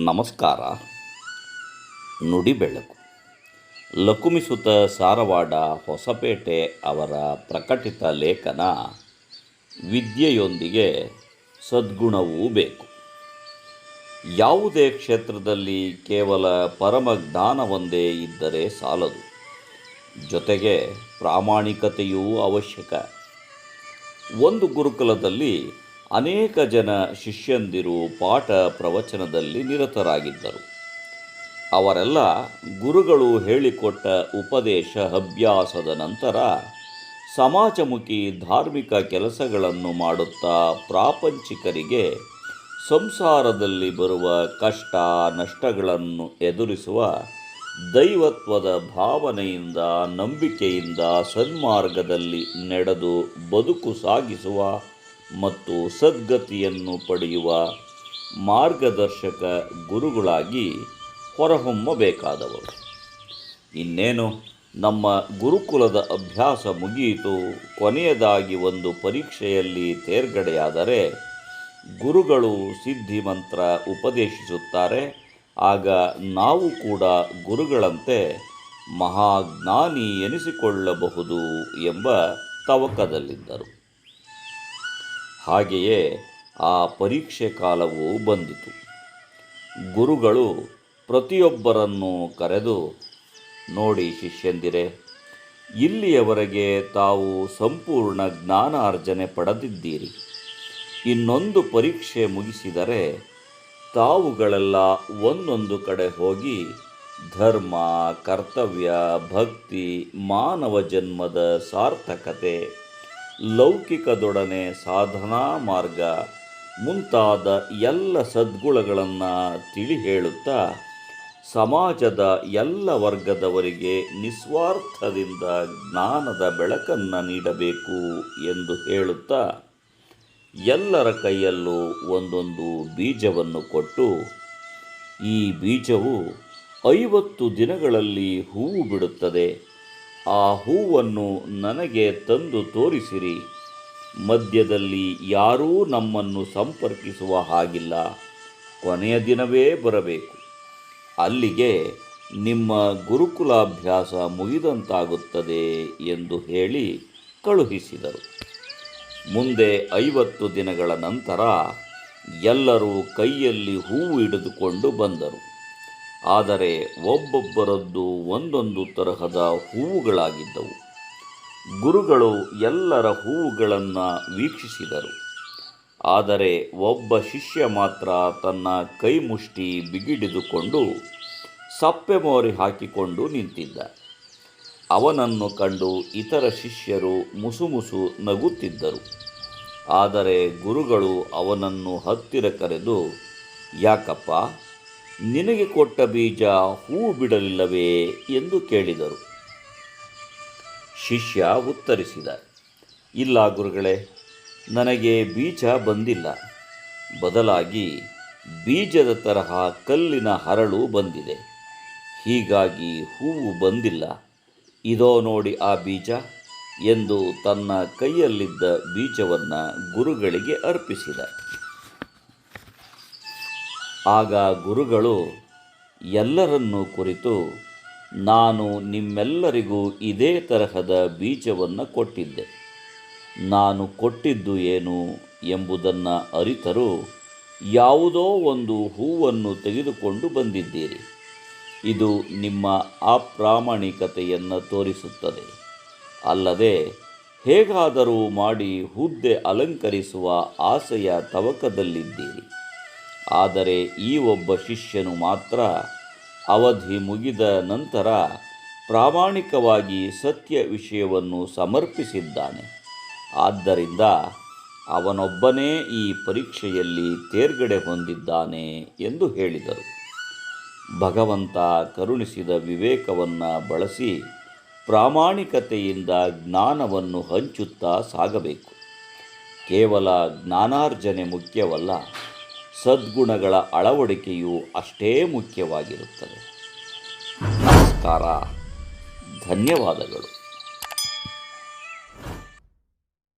ನಮಸ್ಕಾರ. ನುಡಿಬೆಳಕು ಲಕುಮಿಸುತ ಸಾರವಾಡ ಹೊಸಪೇಟೆ ಅವರ ಪ್ರಕಟಿತ ಲೇಖನ ವಿದ್ಯೆಯೊಂದಿಗೆ ಸದ್ಗುಣವೂ ಬೇಕು. ಯಾವುದೇ ಕ್ಷೇತ್ರದಲ್ಲಿ ಕೇವಲ ಪರಮಜ್ಞಾನವೊಂದೇ ಇದ್ದರೆ ಸಾಲದು, ಜೊತೆಗೆ ಪ್ರಾಮಾಣಿಕತೆಯೂ ಅವಶ್ಯಕ. ಒಂದು ಗುರುಕುಲದಲ್ಲಿ ಅನೇಕ ಜನ ಶಿಷ್ಯಂದಿರು ಪಾಠ ಪ್ರವಚನದಲ್ಲಿ ನಿರತರಾಗಿದ್ದರು. ಅವರೆಲ್ಲ ಗುರುಗಳು ಹೇಳಿಕೊಟ್ಟ ಉಪದೇಶ ಅಭ್ಯಾಸದ ನಂತರ ಸಮಾಜಮುಖಿ ಧಾರ್ಮಿಕ ಕೆಲಸಗಳನ್ನು ಮಾಡುತ್ತಾ ಪ್ರಾಪಂಚಿಕರಿಗೆ ಸಂಸಾರದಲ್ಲಿ ಬರುವ ಕಷ್ಟ ನಷ್ಟಗಳನ್ನು ಎದುರಿಸುವ ದೈವತ್ವದ ಭಾವನೆಯಿಂದ, ನಂಬಿಕೆಯಿಂದ ಸನ್ಮಾರ್ಗದಲ್ಲಿ ನಡೆದು ಬದುಕು ಸಾಗಿಸುವ ಮತ್ತು ಸದ್ಗತಿಯನ್ನು ಪಡೆಯುವ ಮಾರ್ಗದರ್ಶಕ ಗುರುಗಳಾಗಿ ಹೊರಹೊಮ್ಮಬೇಕಾದವರು. ಇನ್ನೇನು ನಮ್ಮ ಗುರುಕುಲದ ಅಭ್ಯಾಸ ಮುಗಿಯಿತು. ಕೊನೆಯದಾಗಿ ಒಂದು ಪರೀಕ್ಷೆಯಲ್ಲಿ ತೇರ್ಗಡೆಯಾದರೆ ಗುರುಗಳು ಸಿದ್ಧಿ ಮಂತ್ರ ಉಪದೇಶಿಸುತ್ತಾರೆ. ಆಗ ನಾವು ಕೂಡ ಗುರುಗಳಂತೆ ಮಹಾಜ್ಞಾನಿ ಎನಿಸಿಕೊಳ್ಳಬಹುದು ಎಂಬ ತವಕದಲ್ಲಿದ್ದರು. ಹಾಗೆಯೇ ಆ ಪರೀಕ್ಷೆ ಕಾಲವೂ ಬಂದಿತು. ಗುರುಗಳು ಪ್ರತಿಯೊಬ್ಬರನ್ನು ಕರೆದು, ನೋಡಿ ಶಿಷ್ಯಂದಿರೇ, ಇಲ್ಲಿಯವರೆಗೆ ತಾವು ಸಂಪೂರ್ಣ ಜ್ಞಾನಾರ್ಜನೆ ಪಡೆದಿದ್ದೀರಿ. ಇನ್ನೊಂದು ಪರೀಕ್ಷೆ ಮುಗಿಸಿದರೆ ತಾವುಗಳೆಲ್ಲ ಒಂದೊಂದು ಕಡೆ ಹೋಗಿ ಧರ್ಮ, ಕರ್ತವ್ಯ, ಭಕ್ತಿ, ಮಾನವ ಜನ್ಮದ ಸಾರ್ಥಕತೆ, ಲೌಕಿಕದೊಡನೆ ಸಾಧನಾ ಮಾರ್ಗ ಮುಂತಾದ ಎಲ್ಲ ಸದ್ಗುಣಗಳನ್ನು ತಿಳಿ ಹೇಳುತ್ತಾ ಸಮಾಜದ ಎಲ್ಲ ವರ್ಗದವರಿಗೆ ನಿಸ್ವಾರ್ಥದಿಂದ ಜ್ಞಾನದ ಬೆಳಕನ್ನು ನೀಡಬೇಕು ಎಂದು ಹೇಳುತ್ತಾ ಎಲ್ಲರ ಕೈಯಲ್ಲೂ ಒಂದೊಂದು ಬೀಜವನ್ನು ಕೊಟ್ಟು, ಈ ಬೀಜವು 50 ದಿನಗಳಲ್ಲಿ ಹೂವು ಬಿಡುತ್ತದೆ. ಆ ಹೂವನ್ನು ನನಗೆ ತಂದು ತೋರಿಸಿರಿ. ಮಧ್ಯದಲ್ಲಿ ಯಾರೂ ನಮ್ಮನ್ನು ಸಂಪರ್ಕಿಸುವ ಹಾಗಿಲ್ಲ. ಕೊನೆಯ ದಿನವೇ ಬರಬೇಕು. ಅಲ್ಲಿಗೆ ನಿಮ್ಮ ಗುರುಕುಲಾಭ್ಯಾಸ ಮುಗಿದಂತಾಗುತ್ತದೆ ಎಂದು ಹೇಳಿ ಕಳುಹಿಸಿದರು. ಮುಂದೆ 50 ದಿನಗಳ ನಂತರ ಎಲ್ಲರೂ ಕೈಯಲ್ಲಿ ಹೂವು ಹಿಡಿದುಕೊಂಡು ಬಂದರು. ಆದರೆ ಒಬ್ಬೊಬ್ಬರದ್ದು ಒಂದೊಂದು ತರಹದ ಹೂವುಗಳಾಗಿದ್ದವು. ಗುರುಗಳು ಎಲ್ಲರ ಹೂವುಗಳನ್ನು ವೀಕ್ಷಿಸಿದರು. ಆದರೆ ಒಬ್ಬ ಶಿಷ್ಯ ಮಾತ್ರ ತನ್ನ ಕೈ ಮುಷ್ಟಿ ಬಿಗಿಡಿದುಕೊಂಡು ಸಪ್ಪೆ ಮೋರಿ ಹಾಕಿಕೊಂಡು ನಿಂತಿದ್ದ. ಅವನನ್ನು ಕಂಡು ಇತರ ಶಿಷ್ಯರು ಮುಸುಮುಸು ನಗುತ್ತಿದ್ದರು. ಆದರೆ ಗುರುಗಳು ಅವನನ್ನು ಹತ್ತಿರ ಕರೆದು, ಯಾಕಪ್ಪ, ನಿನಗೆ ಕೊಟ್ಟ ಬೀಜ ಹೂವು ಬಿಡಲಿಲ್ಲವೇ ಎಂದು ಕೇಳಿದರು. ಶಿಷ್ಯ ಉತ್ತರಿಸಿದ, ಇಲ್ಲ ಗುರುಗಳೇ, ನನಗೆ ಬೀಜ ಬಂದಿಲ್ಲ. ಬದಲಾಗಿ ಬೀಜದ ತರಹ ಕಲ್ಲಿನ ಹರಳು ಬಂದಿದೆ. ಹೀಗಾಗಿ ಹೂವು ಬಂದಿಲ್ಲ. ಇದೋ ನೋಡಿ ಆ ಬೀಜ ಎಂದು ತನ್ನ ಕೈಯಲ್ಲಿದ್ದ ಬೀಜವನ್ನು ಗುರುಗಳಿಗೆ ಅರ್ಪಿಸಿದ. ಆಗ ಗುರುಗಳು ಎಲ್ಲರನ್ನೂ ಕುರಿತು, ನಾನು ನಿಮ್ಮೆಲ್ಲರಿಗೂ ಇದೇ ತರಹದ ಬೀಜವನ್ನು ಕೊಟ್ಟಿದ್ದೆ. ನಾನು ಕೊಟ್ಟಿದ್ದು ಏನು ಎಂಬುದನ್ನು ಅರಿತರೂ ಯಾವುದೋ ಒಂದು ಹೂವನ್ನು ತೆಗೆದುಕೊಂಡು ಬಂದಿದ್ದೀರಿ. ಇದು ನಿಮ್ಮ ಅಪ್ರಾಮಾಣಿಕತೆಯನ್ನು ತೋರಿಸುತ್ತದೆ. ಅಲ್ಲದೆ ಹೇಗಾದರೂ ಮಾಡಿ ಹುದ್ದೆ ಅಲಂಕರಿಸುವ ಆಸೆಯ ತವಕದಲ್ಲಿದ್ದೀರಿ. ಆದರೆ ಈ ಒಬ್ಬ ಶಿಷ್ಯನು ಮಾತ್ರ ಅವಧಿ ಮುಗಿದ ನಂತರ ಪ್ರಾಮಾಣಿಕವಾಗಿ ಸತ್ಯ ವಿಷಯವನ್ನು ಸಮರ್ಪಿಸಿದ್ದಾನೆ. ಆದ್ದರಿಂದ ಅವನೊಬ್ಬನೇ ಈ ಪರೀಕ್ಷೆಯಲ್ಲಿ ತೇರ್ಗಡೆ ಹೊಂದಿದ್ದಾನೆ ಎಂದು ಹೇಳಿದರು. ಭಗವಂತ ಕರುಣಿಸಿದ ವಿವೇಕವನ್ನು ಬಳಸಿ ಪ್ರಾಮಾಣಿಕತೆಯಿಂದ ಜ್ಞಾನವನ್ನು ಹಂಚುತ್ತಾ ಸಾಗಬೇಕು. ಕೇವಲ ಜ್ಞಾನಾರ್ಜನೆ ಮುಖ್ಯವಲ್ಲ, ಸದ್ಗುಣಗಳ ಅಳವಡಿಕೆಯು ಅಷ್ಟೇ ಮುಖ್ಯವಾಗಿರುತ್ತದೆ. ನಮಸ್ಕಾರ. ಧನ್ಯವಾದಗಳು.